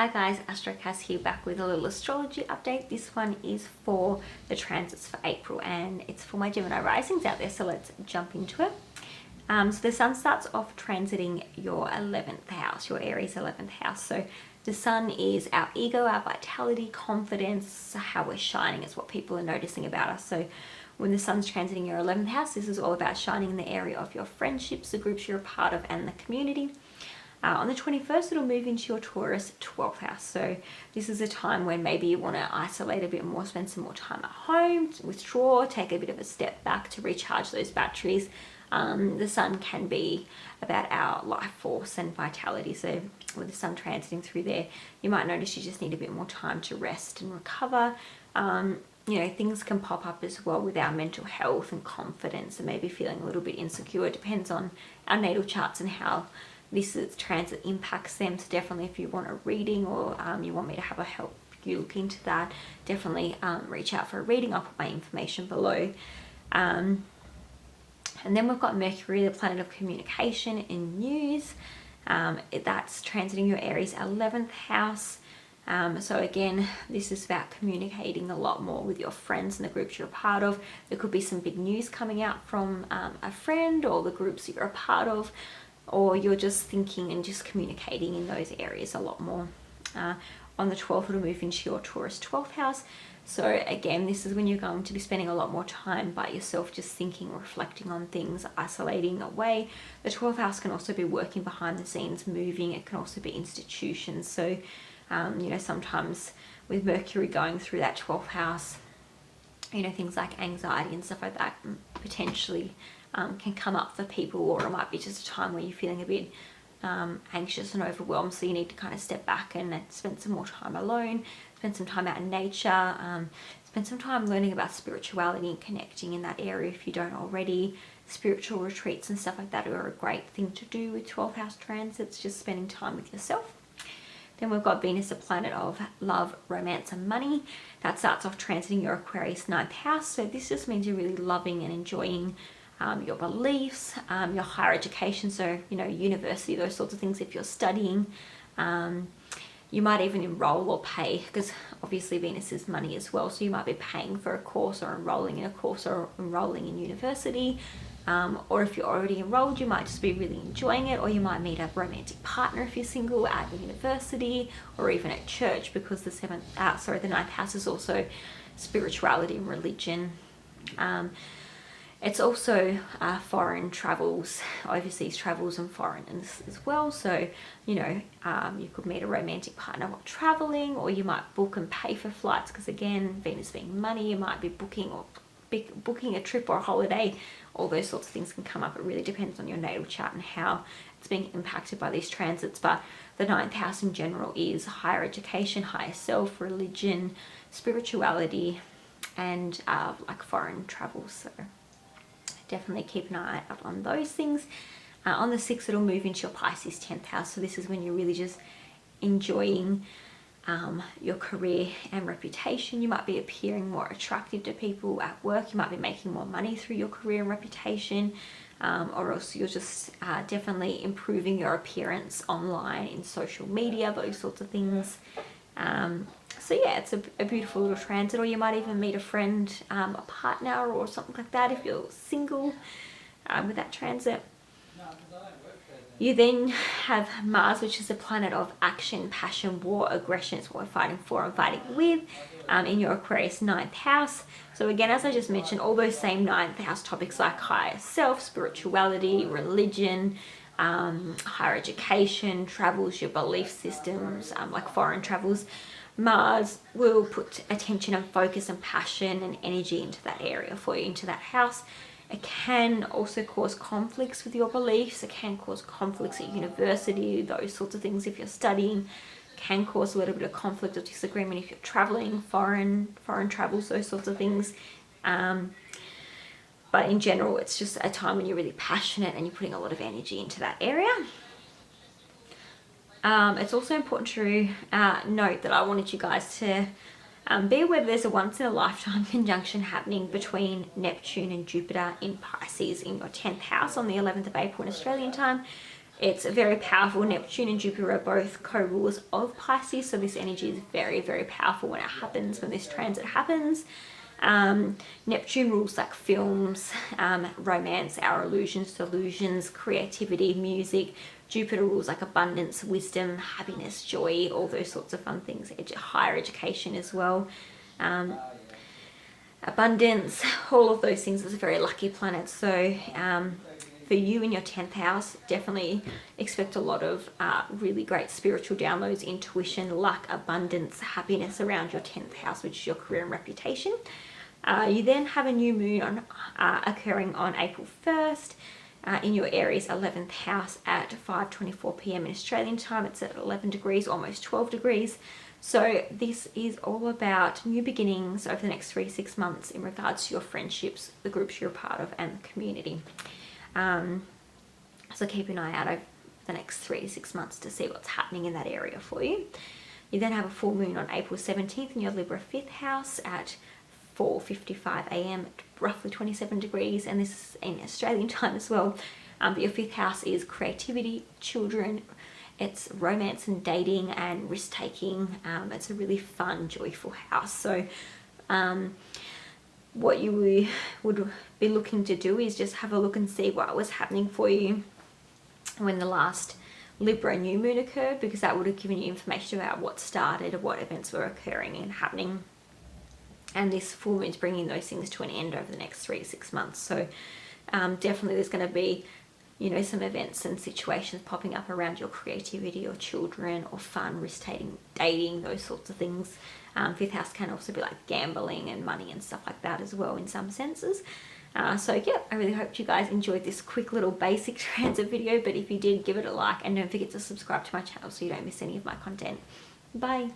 Hi guys, Astrocass here, back with a little astrology update. This one is for the transits for April and it's for my Gemini risings out there, so let's jump into it. So the sun starts off transiting your 11th house, your Aries 11th house. So the sun is our ego, our vitality, confidence, how we're shining is what people are noticing about us. So when the sun's transiting your 11th house, this is all about shining in the area of your friendships, the groups you're a part of, and the community. On the 21st, it'll move into your Taurus 12th house. So this is a time when maybe you want to isolate a bit more, spend some more time at home, withdraw, take a bit of a step back to recharge those batteries. The sun can be about our life force and vitality. So with the sun transiting through there, you might notice you just need a bit more time to rest and recover. You know, things can pop up as well with our mental health and confidence and maybe feeling a little bit insecure. It depends on our natal charts and how this transit impacts them. So definitely if you want a reading or you want me to have a help you look into that, definitely reach out for a reading. I'll put my information below. And then we've got Mercury, the planet of communication and news. That's transiting your Aries 11th house. So again, this is about communicating a lot more with your friends and the groups you're a part of. There could be some big news coming out from a friend or the groups that you're a part of, or you're just thinking and just communicating in those areas a lot more. On the 12th, it'll move into your Taurus 12th house. So again, this is when you're going to be spending a lot more time by yourself, just thinking, reflecting on things, isolating away. The 12th house can also be working behind the scenes, moving. It can also be institutions. So, you know, sometimes with Mercury going through that 12th house, you know, things like anxiety and stuff like that potentially can come up for people, or it might be just a time where you're feeling a bit anxious and overwhelmed, so you need to kind of step back and spend some more time alone, spend some time out in nature, spend some time learning about spirituality and connecting in that area if you don't already. Spiritual retreats and stuff like that are a great thing to do with 12th house transits, just spending time with yourself. Then we've got Venus, the planet of love, romance and money. That starts off transiting your Aquarius 9th house. So this just means you're really loving and enjoying your beliefs, your higher education, so you know, university, those sorts of things. If you're studying, you might even enroll or pay, because obviously Venus is money as well, so you might be paying for a course or enrolling in a course or enrolling in university, or if you're already enrolled, you might just be really enjoying it, or you might meet a romantic partner if you're single at university or even at church, because the 9th house is also spirituality and religion. It's also foreign travels, overseas travels and foreign as well. So, you know, you could meet a romantic partner while traveling, or you might book and pay for flights, because again, Venus being money, you might be booking a trip or a holiday. All those sorts of things can come up. It really depends on your natal chart and how it's being impacted by these transits. But the 9th house in general is higher education, higher self, religion, spirituality, and like foreign travels. So definitely keep an eye out on those things. On the 6th, it'll move into your Pisces 10th house. So this is when you're really just enjoying your career and reputation. You might be appearing more attractive to people at work. You might be making more money through your career and reputation, or else you're just definitely improving your appearance online, in social media, those sorts of things. So yeah, it's a beautiful little transit, or you might even meet a friend, a partner or something like that if you're single with that transit. You then have Mars, which is the planet of action, passion, war, aggression. It's what we're fighting for and fighting with, in your Aquarius 9th house. So again, as I just mentioned, all those same 9th house topics like higher self, spirituality, religion, higher education, travels, your belief systems, like foreign travels. Mars will put attention and focus and passion and energy into that area for you, into that house. It can also cause conflicts with your beliefs. It can cause conflicts at university, those sorts of things. If you're studying, can cause a little bit of conflict or disagreement if you're traveling, foreign travels, those sorts of things. But in general, it's just a time when you're really passionate and you're putting a lot of energy into that area. It's also important to note that I wanted you guys to be aware there's a once-in-a-lifetime conjunction happening between Neptune and Jupiter in Pisces in your 10th house on the 11th of April in Australian time. It's very powerful. Neptune and Jupiter are both co-rulers of Pisces, so this energy is very, very powerful when it happens, when this transit happens. Neptune rules like films, romance, our illusions, delusions, creativity, music. Jupiter rules like abundance, wisdom, happiness, joy, all those sorts of fun things. Higher education as well. Abundance, all of those things. Is a very lucky planet. So for you in your 10th house, definitely expect a lot of really great spiritual downloads, intuition, luck, abundance, happiness around your 10th house, which is your career and reputation. You then have a new moon occurring on April 1st in your Aries 11th house at 5:24 p.m. in Australian time. It's at 11 degrees, almost 12 degrees. So this is all about new beginnings over the next 3 to 6 months in regards to your friendships, the groups you're a part of, and the community. So keep an eye out over the next 3 to 6 months to see what's happening in that area for you. You then have a full moon on April 17th in your Libra 5th house at 4:55 a.m. at roughly 27 degrees, and this is in Australian time as well. But your 5th house is creativity, children, it's romance and dating and risk-taking. It's a really fun, joyful house. So what you would be looking to do is just have a look and see what was happening for you when the last Libra new moon occurred, because that would have given you information about what started, what events were occurring and happening. And this full moon is bringing those things to an end over the next 3 to 6 months. So definitely there's going to be, you know, some events and situations popping up around your creativity or children or fun, risk-taking, dating, those sorts of things. 5th house can also be like gambling and money and stuff like that as well in some senses. So yeah, I really hope you guys enjoyed this quick little basic transit video. But if you did, give it a like and don't forget to subscribe to my channel so you don't miss any of my content. Bye.